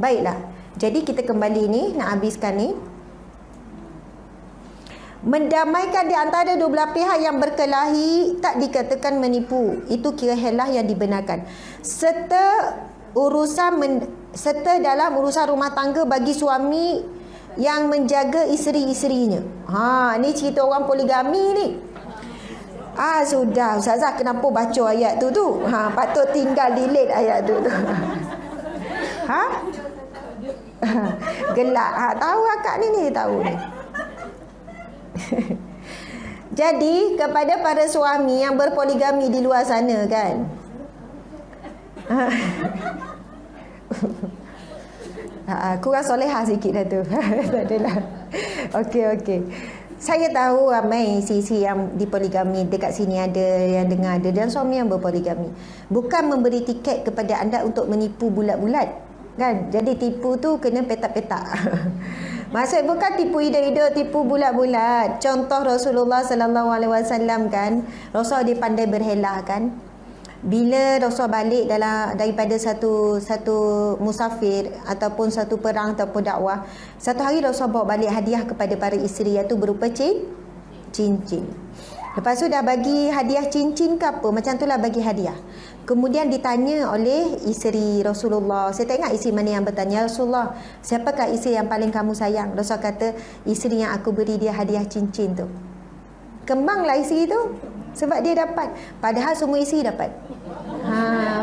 Baiklah. Jadi kita kembali ni, nak habiskan ni. Mendamaikan di antara dua belah pihak yang berkelahi tak dikatakan menipu. Itu kira helah yang dibenarkan. Serta dalam urusan rumah tangga bagi suami yang menjaga isteri-isterinya. Ni cerita orang poligami ni. Sudah Ustazah kenapa baca ayat tu? Patut tinggal delete ayat tu. Gelak. Tahu akak ni tahu ni. Jadi kepada para suami yang berpoligami di luar sana kan. Kurang solehah sikit dah tu. Tak adalah. Okey. Saya tahu ramai sisi yang dipoligami dekat sini ada, yang dengar ada, dan suami yang berpoligami. Bukan memberi tiket kepada anda untuk menipu bulat-bulat, kan? Jadi tipu tu kena petak-petak. Maksud bukan tipu ida-ida, tipu bulat-bulat. Contoh Rasulullah sallallahu alaihi wasallam kan, Rasul dia pandai berhelah kan. Bila Rasul balik daripada satu musafir ataupun satu perang ataupun dakwah, satu hari Rasul bawa balik hadiah kepada para isteri, iaitu berupa cincin. Lepas tu dah bagi hadiah cincin ke apa, macam itulah bagi hadiah. Kemudian ditanya oleh isteri Rasulullah. Saya tak ingat isteri mana yang bertanya, Rasulullah, siapakah isteri yang paling kamu sayang? Rasul kata, isteri yang aku beri dia hadiah cincin tu. Kembanglah isteri tu, sebab dia dapat. Padahal semua isteri dapat.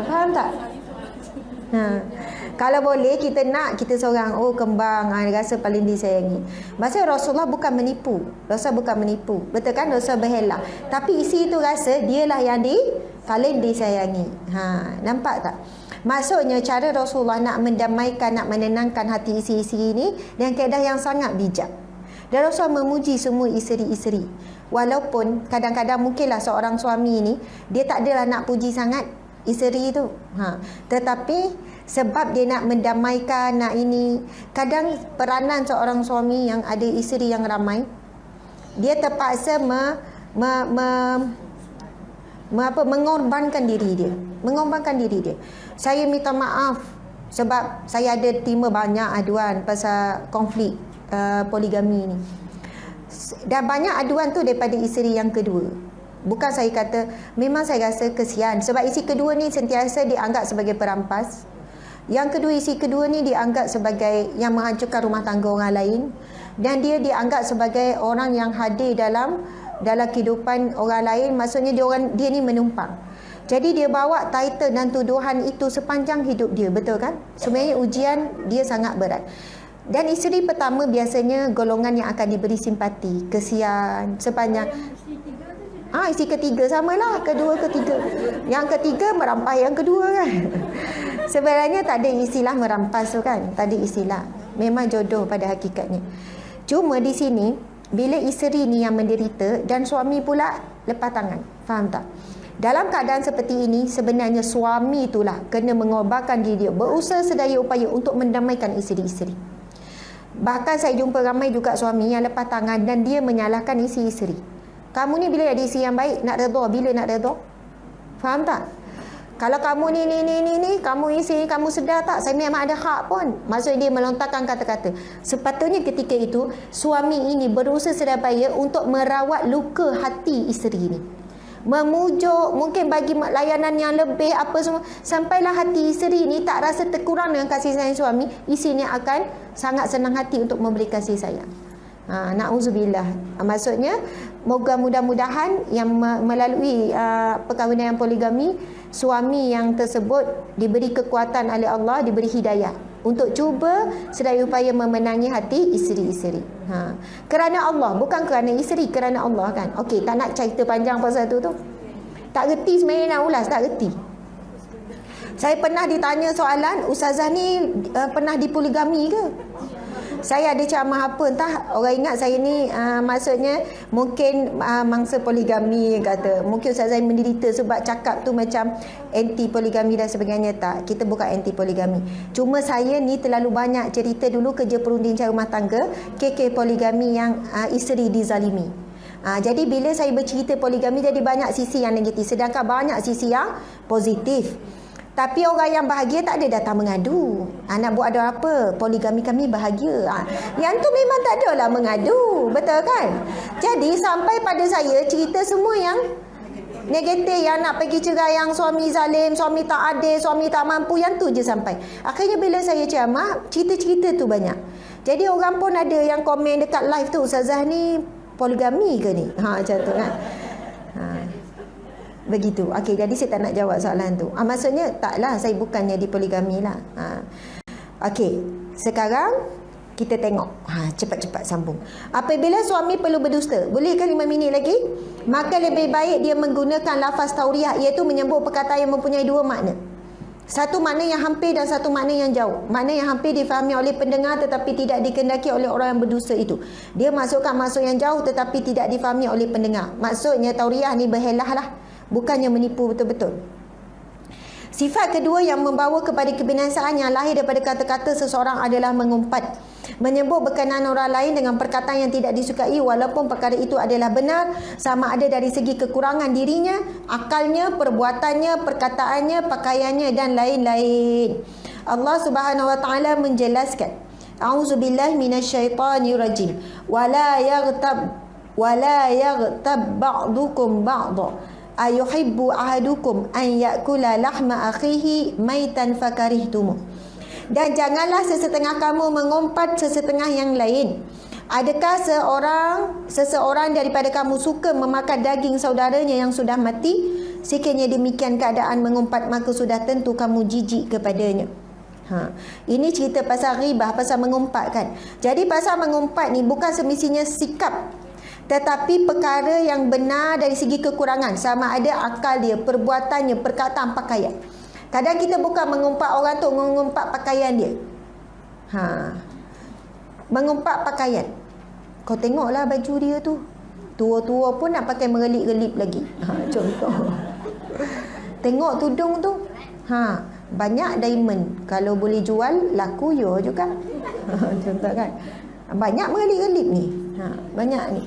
Faham tak? Kalau boleh kita nak kita seorang kembang, rasa paling disayangi. Maksudnya Rasulullah bukan menipu. Rasul bukan menipu. Betul kan? Rasul berhelah. Tapi isteri tu rasa dialah yang paling disayangi. Nampak tak? Maksudnya cara Rasulullah nak mendamaikan, nak menenangkan hati isteri-isteri ni dengan kaedah yang sangat bijak. Dan Rasul memuji semua isteri-isteri. Walaupun kadang-kadang mungkinlah seorang suami ni dia tak adalah nak puji sangat isteri tu. Tetapi sebab dia nak mendamaikan, nak ini, kadang peranan seorang suami yang ada isteri yang ramai, dia terpaksa mengorbankan diri dia. Saya minta maaf sebab saya ada terima banyak aduan pasal konflik poligami ni. Dan banyak aduan tu daripada isteri yang kedua. Bukan saya kata, memang saya rasa kesian sebab isteri kedua ni sentiasa dianggap sebagai perampas. Yang kedua, isteri kedua ni dianggap sebagai yang menghancurkan rumah tangga orang lain, dan dia dianggap sebagai orang yang hadir dalam kehidupan orang lain. Maksudnya dia ni menumpang. Jadi dia bawa title dan tuduhan itu sepanjang hidup dia, betul kan? Sebenarnya ujian dia sangat berat. Dan isteri pertama biasanya golongan yang akan diberi simpati, kesian sepanjang. Isteri ketiga samalah, kedua, ketiga. Yang ketiga merampas yang kedua kan. Sebenarnya tak ada istilah merampas tu kan. Tak ada istilah. Memang jodoh pada hakikatnya. Cuma di sini, bila isteri ni yang menderita dan suami pula lepas tangan. Faham tak? Dalam keadaan seperti ini, sebenarnya suami itulah kena mengorbankan diri dia, berusaha sedaya upaya untuk mendamaikan isteri-isteri. Bahkan saya jumpa ramai juga suami yang lepas tangan dan dia menyalahkan isteri-isteri. Kamu ni bila ada isteri yang baik, nak redha, bila nak redha? Faham tak? Kalau kamu ni, kamu isteri kamu sedar tak? Saya memang ada hak pun. Maksudnya dia melontarkan kata-kata. Sepatutnya ketika itu, suami ini berusaha sedaya untuk merawat luka hati isteri ini. Memujuk, mungkin bagi layanan yang lebih, apa semua. Sampailah hati isteri ini tak rasa terkurang dengan kasih sayang suami, isteri ini akan sangat senang hati untuk memberi kasih sayang. Na'udzubillah. Maksudnya, mudah-mudahan yang melalui perkahwinan yang poligami, suami yang tersebut diberi kekuatan oleh Allah, diberi hidayah untuk cuba sedaya upaya memenangi hati isteri-isteri. Kerana Allah, bukan kerana isteri, kerana Allah kan. Okey, tak nak cerita panjang pasal tu. Tak reti sebenarnya nak ulas, tak reti. Saya pernah ditanya soalan, Ustazah ni pernah dipoligami ke? Saya ada ceramah apa, entah orang ingat saya ni maksudnya mungkin mangsa poligami kata. Mungkin Ustazah menderita sebab cakap tu macam anti poligami dan sebagainya. Tak, kita bukan anti poligami. Cuma saya ni terlalu banyak cerita dulu kerja perunding cari rumah tangga, KK poligami yang isteri dizalimi. Jadi bila saya bercerita poligami, jadi banyak sisi yang negatif, sedangkan banyak sisi yang positif. Tapi orang yang bahagia tak ada datang mengadu. Nak buat ada apa? Poligami kami bahagia. Yang tu memang tak ada lah mengadu. Betul kan? Jadi sampai pada saya cerita semua yang negatif, yang nak pergi cerai, yang suami zalim, suami tak adil, suami tak mampu, yang tu je sampai. Akhirnya bila saya ceramah, cerita-cerita tu banyak. Jadi orang pun ada yang komen dekat live tu, Ustazah ni poligami ke ni? Macam tu kan. Begitu. Okey, jadi saya tak nak jawab soalan tu. Maksudnya taklah, saya bukannya di poligami lah. Okey, sekarang kita tengok. Cepat-cepat sambung. Apabila suami perlu berdusta, boleh ke 5 minit lagi? Maka lebih baik dia menggunakan lafaz tauriah, iaitu menyebut perkataan yang mempunyai dua makna. Satu makna yang hampir dan satu makna yang jauh. Makna yang hampir difahami oleh pendengar tetapi tidak dikendaki oleh orang yang berdusta itu. Dia masukkan maksud yang jauh tetapi tidak difahami oleh pendengar. Maksudnya tauriah ni berhelah lah, bukannya menipu betul-betul. Sifat kedua yang membawa kepada kebinasaan yang lahir daripada kata-kata seseorang adalah mengumpat, menyebut berkenaan orang lain dengan perkataan yang tidak disukai walaupun perkara itu adalah benar, sama ada dari segi kekurangan dirinya, akalnya, perbuatannya, perkataannya, pakaiannya dan lain-lain. Allah Subhanahu wa taala menjelaskan, A'udzubillahi minasyaitonirrajim. Wala yaghtab ba'dukum ba'dha. Ayuhibbu ahadukum an ya'kula lahma akhihi maitan fakarihtumu. Dan janganlah sesetengah kamu mengumpat sesetengah yang lain. Adakah seseorang daripada kamu suka memakan daging saudaranya yang sudah mati? Sekiranya demikian keadaan mengumpat, maka sudah tentu kamu jijik kepadanya. Ini cerita pasal ghibah, pasal mengumpat kan. Jadi pasal mengumpat ni bukan semestinya sikap, tetapi perkara yang benar dari segi kekurangan, sama ada akal dia, perbuatannya, perkataan, pakaian. Kadang kita bukan mengumpat orang tu, mengumpat pakaian dia. Mengumpat pakaian. Kau tengoklah baju dia tu, tua-tua pun nak pakai merelip-relip lagi. Contoh. Tengok tudung tu. Banyak diamond. Kalau boleh jual, laku yo juga. Contoh kan. Banyak merelip-relip ni. Banyak ni.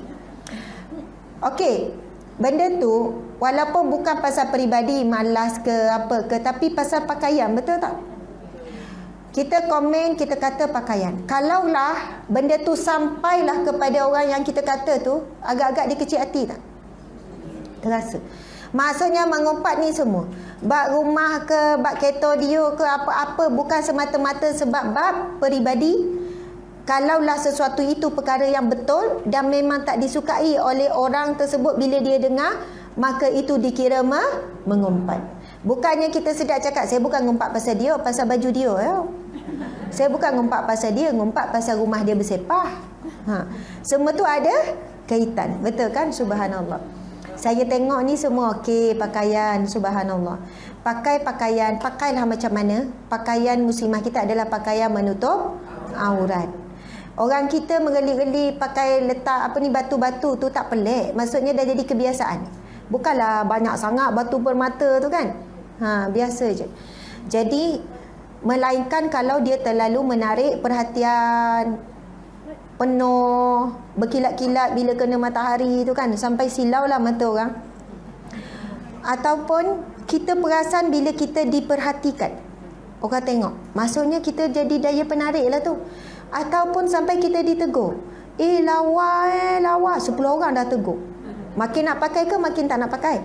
Okey, benda tu walaupun bukan pasal peribadi, malas ke apa ke, tapi pasal pakaian, betul tak? Kita komen, kita kata pakaian. Kalaulah benda tu sampailah kepada orang yang kita kata tu, agak-agak dia kecil hati tak? Terasa. Maksudnya mengumpat ni semua, bab rumah ke, bab kereta dia ke, apa-apa, bukan semata-mata sebab bab peribadi. Kalaulah sesuatu itu perkara yang betul dan memang tak disukai oleh orang tersebut bila dia dengar, maka itu dikira mengumpat. Bukannya kita sedap cakap, saya bukan ngumpat pasal dia, pasal baju dia. Saya bukan ngumpat pasal dia, ngumpat pasal rumah dia bersepah. Semua tu ada kaitan. Betul kan? Subhanallah. Saya tengok ni semua okey, pakaian, subhanallah. Pakai pakaian, pakailah macam mana? Pakaian muslimah kita adalah pakaian menutup aurat. Orang kita mengelik-gelik pakai letak batu-batu tu tak pelik. Maksudnya dah jadi kebiasaan. Bukanlah banyak sangat batu permata tu kan. Biasa je. Jadi melainkan kalau dia terlalu menarik perhatian, penuh, berkilat-kilat bila kena matahari tu kan, sampai silau lah mata orang. Ataupun kita perasan bila kita diperhatikan, orang tengok, maksudnya kita jadi daya penarik lah tu. Ataupun sampai kita ditegur, lawa 10 orang dah tegur. Makin nak pakai ke makin tak nak pakai?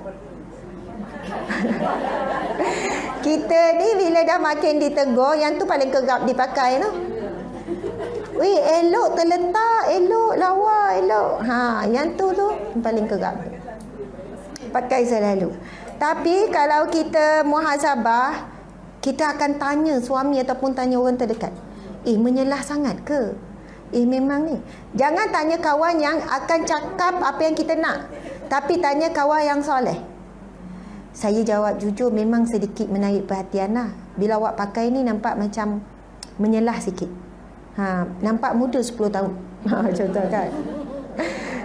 Kita ni bila dah makin ditegur, yang tu paling kerap dipakai tu. Elok terletak, elok lawa, elok. Yang tu paling kerap pakai selalu. Tapi kalau kita muhasabah, kita akan tanya suami ataupun tanya orang terdekat, menyelah sangat ke? Memang ni. Jangan tanya kawan yang akan cakap apa yang kita nak, tapi tanya kawan yang soleh. Saya jawab jujur, memang sedikit menarik perhatian lah. Bila awak pakai ni nampak macam menyelah sikit. Nampak muda 10 tahun. Contoh kan.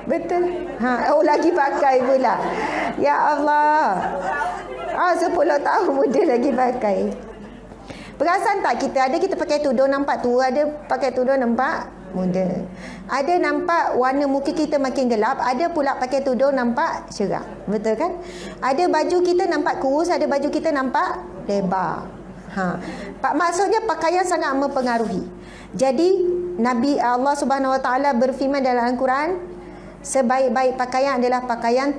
Betul. Lagi pakai pula. Ya Allah. 10 tahun muda lagi pakai. Perasan tak kita pakai tudung nampak tua, ada pakai tudung nampak muda. Ada nampak warna muka kita makin gelap, ada pula pakai tudung nampak cerah. Betul kan? Ada baju kita nampak kurus, ada baju kita nampak lebar. Maksudnya pakaian sangat mempengaruhi. Jadi Nabi Allah Subhanahu Wa Taala berfirman dalam Al-Quran, sebaik-baik pakaian adalah pakaian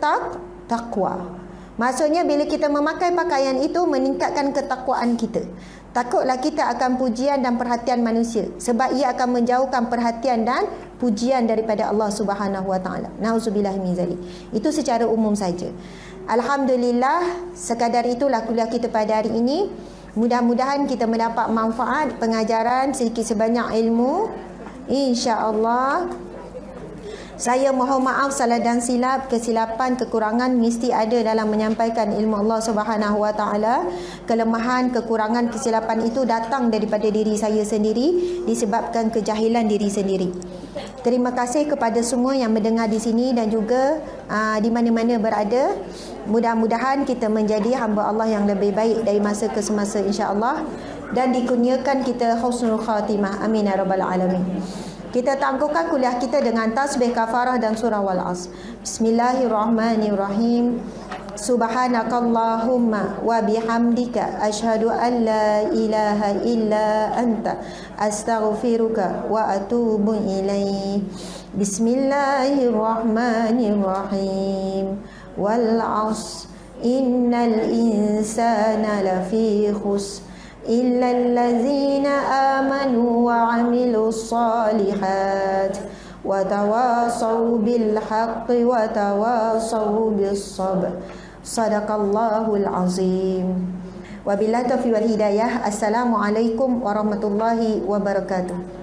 takwa. Maksudnya bila kita memakai pakaian itu meningkatkan ketakwaan kita. Takutlah kita akan pujian dan perhatian manusia, sebab ia akan menjauhkan perhatian dan pujian daripada Allah Subhanahu Wa Taala. Nauzubillah min zalik. Itu secara umum saja. Alhamdulillah, sekadar itulah kuliah kita pada hari ini. Mudah-mudahan kita mendapat manfaat pengajaran sedikit sebanyak ilmu, insya-Allah. Saya mohon maaf salah dan silap, kesilapan, kekurangan mesti ada dalam menyampaikan ilmu Allah Subhanahu Wa Taala. Kelemahan, kekurangan, kesilapan itu datang daripada diri saya sendiri disebabkan kejahilan diri sendiri. Terima kasih kepada semua yang mendengar di sini dan juga di mana-mana berada. Mudah-mudahan kita menjadi hamba Allah yang lebih baik dari masa ke semasa, insya-Allah, dan dikurniakan kita husnul khatimah. Amin ya rabbal alamin. Kita tangguhkan kuliah kita dengan tasbih kafarah dan surah Wal-Asr. Bismillahirrahmanirrahim. Subhanakallahumma wa bihamdika asyhadu an la ilaha illa anta astaghfiruka wa atubu ilaik. Bismillahirrahmanirrahim. Wal-'asr innal insana lafi khusr إلا الذين آمنوا وعملوا الصالحات وتواصوا بالحق وتواصوا بالصبر صدق الله العظيم وبالله التوفيق والهداية. السلام عليكم ورحمة الله وبركاته.